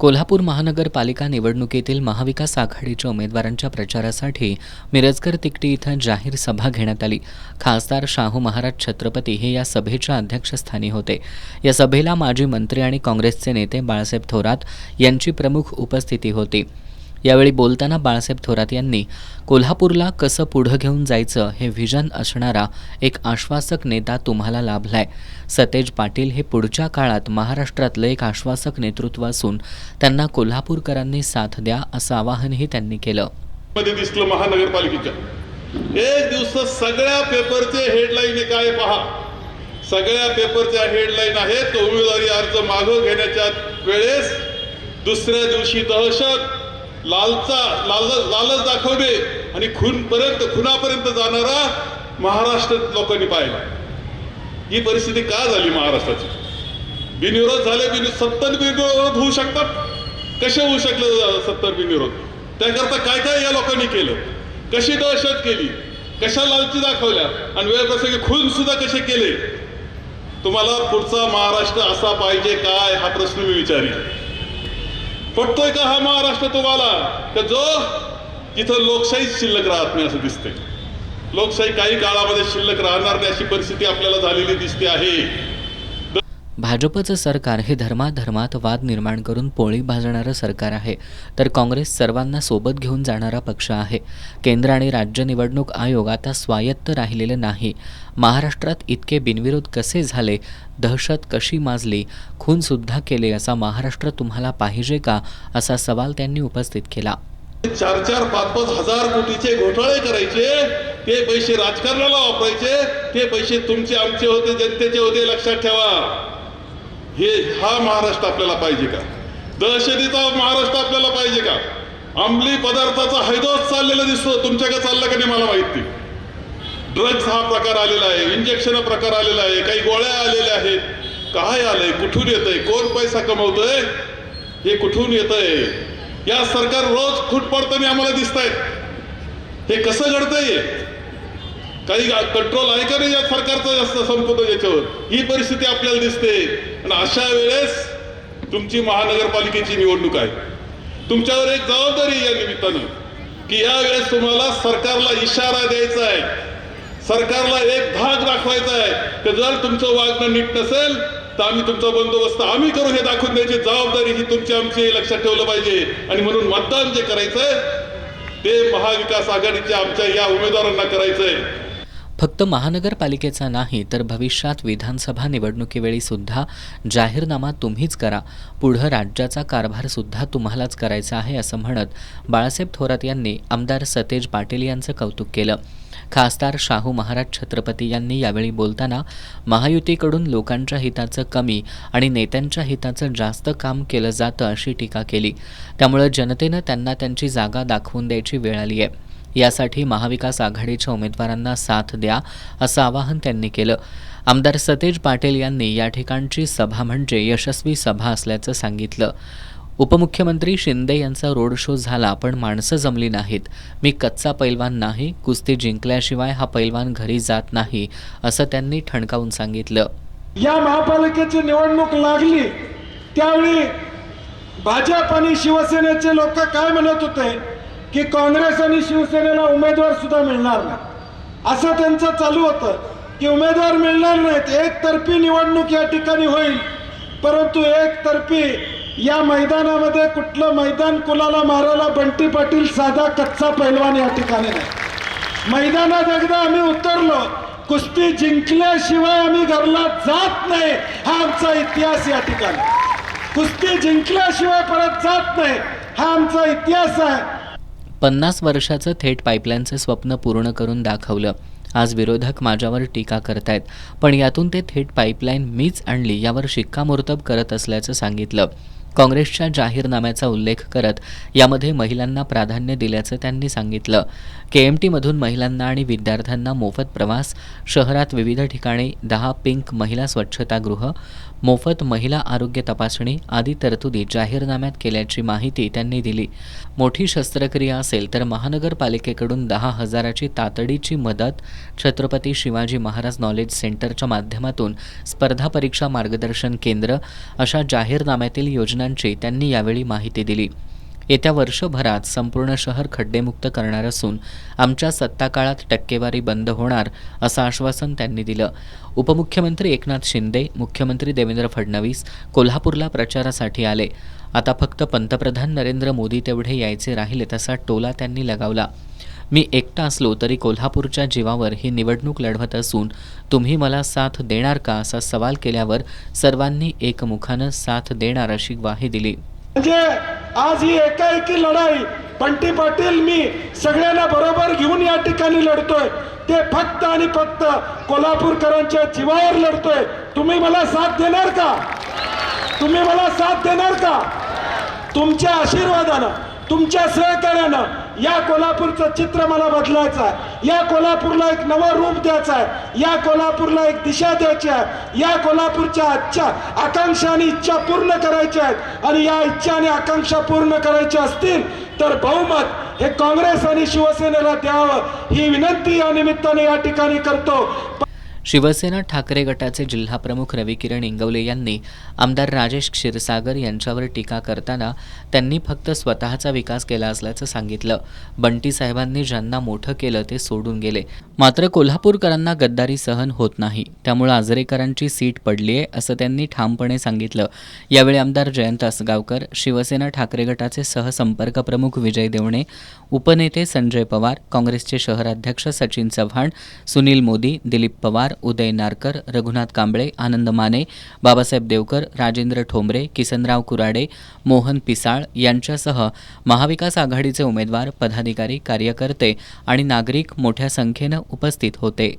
कोल्हापूर महानगरपालिका निवडणुकीतील महाविकास आघाडीच्या उमेदवारांच्या प्रचारासाठी मिरजकर तिकटी इथं जाहीर सभा घेण्यात आली। खासदार शाहू महाराज छत्रपती हे या सभेच्या अध्यक्षस्थानी होते। या सभेला माजी मंत्री आणि काँग्रेसचे नेते बाळासाहेब थोरात यांची प्रमुख उपस्थिती होती। यावेळी बोलताना बाळासाहेब थोरात यांनी कोल्हापूरला कसं पुढे घेऊन जायचं हे व्हिजन असणारा एक आश्वासक नेता तुम्हाला लाभलाय। सतेज पाटील हे पुढच्या काळात महाराष्ट्रातलं एक आश्वासक नेतृत्व असून त्यांना कोल्हापूरकरांनी साथ द्या असं आवाहनही त्यांनी केलं। मध्ये दिसलं महानगरपालिकेच्या एक दिवस सगळ्या पेपरचे हेडलाईन काय पहा, सगळ्या पेपरच्या हेडलाईन आहेत उमेदवारी अर्ज मागं घेण्याच्या वेळेस दुसऱ्या दिवशी दहशत लालच दाखवणे आणि खुनापर्यंत जाणारा महाराष्ट्र लोकांनी पाहिला। ही परिस्थिती का झाली महाराष्ट्राची? बिनविरोध झाले, 70 बिनविरोध होऊ शकतात, कसे होऊ शकले 70 बिनविरोध? त्याकरता काय काय या लोकांनी केलं, कशी दहशत केली, कशा लालची दाखवल्या आणि वेळप्रसंगी खून सुद्धा कसे केले? तुम्हाला पुढचा महाराष्ट्र असा पाहिजे काय हा प्रश्न मी विचारेन। पटतोय का हा महाराष्ट्र तुम्हाला? का जो जिथं लोकशाही शिल्लक राहत नाही असं दिसतंय। लोकशाही काही काळामध्ये शिल्लक राहणार नाही अशी परिस्थिती आपल्याला झालेली दिसते आहे। भाजपचं सरकार हे धर्मात वाद निर्माण करून पोळी भाजणारं सरकार आहे, तर काँग्रेस सर्वांना सोबत घेऊन जाणारा पक्ष आहे। केंद्र आणि राज्य निवडणूक आयोग आता स्वायत्त राहिलेले नाही। महाराष्ट्रात इतके बिनविरोध कसे झाले, दहशत कशी माजली, खून सुद्धा केले असा महाराष्ट्र तुम्हाला पाहिजे का, असा सवाल त्यांनी उपस्थित केला। 4-4, 5-5 हजार कोटीचे घोटाळे करायचे, ते पैसे राजकारणाला वापरायचे, ते पैसे तुमचे आमचे होते, जनतेचे होते, लक्षात ठेवा। हा महाराष्ट्र आपल्याला पाहिजे का? दहशतीचा महाराष्ट्र आपल्याला पाहिजे का? अंमली पदार्थाचा हैदोस चाललेला दिसतो, तुमच्याकडे चालला का नाही मला माहिती। ड्रग्ज हा प्रकार आलेला आहे, इंजेक्शन प्रकार आलेला आहे, काही गोळ्या आलेल्या आहेत। काय आलंय, कुठून येतंय, कोण पैसा कमवतोय, हे कुठून येतंय? या सरकार रोज फूट पडताना आम्हाला दिसत आहेत। हे कसं घडतंय? काही कंट्रोल आहे का नाही या सरकारचं जास्त संपतो याच्यावर? ही परिस्थिती आपल्याला दिसते। आणि अशा वेळेस तुमची महानगरपालिकेची निवडणूक आहे, तुमच्यावर एक जबाबदारी या निमित्तानं की या वेळेस तुम्हाला सरकारला इशारा द्यायचा आहे, सरकारला एक भाग दाखवायचा आहे की जर तुमचं वागणं नीट नसेल तर आम्ही तुमचा बंदोबस्त आम्ही करू, हे दाखवून द्यायची जबाबदारी ही तुमची आमची, लक्षात ठेवलं पाहिजे। आणि म्हणून मतदान जे करायचंय ते महाविकास आघाडीच्या आमच्या या उमेदवारांना करायचंय। फक्त महानगरपालिकेचा नाही तर भविष्यात विधानसभा निवडणुकीवेळी सुद्धा जाहीरनामा तुम्हीच करा, पुढं राज्याचा कारभार सुद्धा तुम्हालाच करायचा आहे असं म्हणत बाळासाहेब थोरात यांनी आमदार सतेज पाटील यांचं कौतुक केलं। खासदार शाहू महाराज छत्रपती यांनी यावेळी बोलताना महायुतीकडून लोकांच्या हिताचं कमी आणि नेत्यांच्या हिताचं जास्त काम केलं जातं अशी टीका केली। त्यामुळे जनतेनं त्यांना त्यांची जागा दाखवून द्यायची वेळ आली आहे। यासाठी महाविकास आघाडीच्या उमेदवारांना साथ द्या असं आवाहन त्यांनी केलं। आमदार सतेज पाटील यांनी या ठिकाणची सभा म्हणजे यशस्वी सभा असल्याचं सांगितलं। उपमुख्यमंत्री शिंदे यांचा रोड शो झाला पण माणसं जमली नाहीत। मी कच्चा पैलवान नाही, कुस्ती जिंकल्याशिवाय हा पैलवान घरी जात नाही असं त्यांनी ठणकावून सांगितलं। या महापालिकेची निवडणूक लागली त्यावेळी भाजप आणि शिवसेनेचे लोक काय म्हणत होते की काँग्रेस आणि शिवसेनेला उमेदवार सुद्धा मिळणार नाही, असं त्यांचं चालू होतं की उमेदवार मिळणार नाहीत, एकतर्फी निवडणूक या ठिकाणी होईल। परंतु एकतर्फी या मैदानामध्ये कुठलं मैदान कुणाला मारायला बंटी पाटील साधा कच्चा पैलवान या ठिकाणी नाही। मैदानात एकदा आम्ही उतरलो, कुस्ती जिंकल्याशिवाय आम्ही घरला जात नाही, हा आमचा इतिहास या ठिकाणी। कुस्ती जिंकल्याशिवाय परत जात नाही, हा आमचा इतिहास आहे। 50 वर्षाचं थेट पाईपलाईनचं स्वप्न पूर्ण करून दाखवलं। आज विरोधक माझ्यावर टीका करतायत, पण यातून ते थेट पाईपलाईन मीच आणली यावर शिक्कामोर्तब करत असल्याचं सांगितलं। काँग्रेसच्या जाहीरनाम्याचा उल्लेख करत यामध्ये महिलांना प्राधान्य दिल्याचं त्यांनी सांगितलं। KMTमधून महिलांना आणि विद्यार्थ्यांना मोफत प्रवास, शहरात विविध ठिकाणी 10 पिंक महिला स्वच्छतागृह, मोफत महिला आरोग्य तपासणी आदी तरतुदी जाहीरनाम्यात केल्याची माहिती त्यांनी दिली। मोठी शस्त्रक्रिया असेल तर महानगरपालिकेकडून 10,000ची तातडीची मदत, छत्रपती शिवाजी महाराज नॉलेज सेंटरच्या माध्यमातून स्पर्धा परीक्षा मार्गदर्शन केंद्र अशा जाहीरनाम्यातील योजना उपाययोजनांची त्यांनी यावेळी माहिती दिली. येत्या वर्षभरात संपूर्ण शहर खड्डेमुक्त करणार असून आमच्या सत्ताकाळात टक्केवारी बंद होणार असं आश्वासन त्यांनी दिलं. उपमुख्यमंत्री एकनाथ शिंदे, मुख्यमंत्री देवेंद्र फडणवीस कोल्हापूरला प्रचारासाठी आले. आता फक्त पंतप्रधान नरेंद्र मोदी तेवढे यायचे राहिले तसा टोला त्यांनी लगावला. मी एकटा असलो तरी कोल्हापूरच्या जीवावर ही निवडणूक लढवत असून तुम्ही मला साथ देणार का असा सवाल केल्यावर सर्वांनी एकमुखानं साथ देणार अशी ग्वाही दिली. म्हणजे आज ही एकाएकी लढाई बंटी पाटील मी सगळ्यांना बरोबर घेऊन या ठिकाणी लढतोय. ते फक्त आणि फक्त कोल्हापूरकरांच्या जीवावर लढतोय. तुम्ही मला साथ देणार का? तुम्ही मला साथ देणार का? तुमच्या आशीर्वादानं, तुमच्या सहकार्यानं या कोल्हापूरचं चित्र मला बदलायचं आहे. या कोल्हापूरला एक नवं रूप द्यायचं आहे. या कोल्हापूरला एक दिशा द्यायची आहे. या कोल्हापूरच्या आजच्या आकांक्षा आणि इच्छा पूर्ण करायच्या आहेत. आणि या इच्छा आणि आकांक्षा पूर्ण करायच्या असतील तर बहुमत हे काँग्रेस आणि शिवसेनेला द्यावं ही विनंती या निमित्ताने या ठिकाणी करतो. शिवसेना ठाकरे गटाचे जिल्हाप्रमुख रविकिरण इंगवले यांनी आमदार राजेश क्षीरसागर यांच्यावर टीका करताना त्यांनी फक्त स्वतःचा विकास केला असल्याचं सांगितलं. बंटी साहेबांनी ज्यांना मोठं केलं ते सोडून गेले. मात्र कोल्हापूरकरांना गद्दारी सहन होत नाही, त्यामुळे आजरेकरांची सीट पडलीये असं त्यांनी ठामपणे सांगितलं. यावेळी आमदार जयंत असगावकर, शिवसेना ठाकरे गटाचे सहसंपर्क प्रमुख विजय देवणे, उपनेते संजय पवार, काँग्रेसचे शहराध्यक्ष सचिन चव्हाण, सुनील मोदी, दिलीप पवार, उदय नारकर, रघुनाथ कांबळे, आनंद माने, बाबासाहेब देवकर, राजेंद्र ठोंबरे, किसनराव कुराडे, मोहन पिसाळ यांच्यासह महाविकास आघाडीचे उमेदवार, पदाधिकारी, कार्यकर्ते आणि नागरिक मोठ्या संख्येनं उपस्थित होते.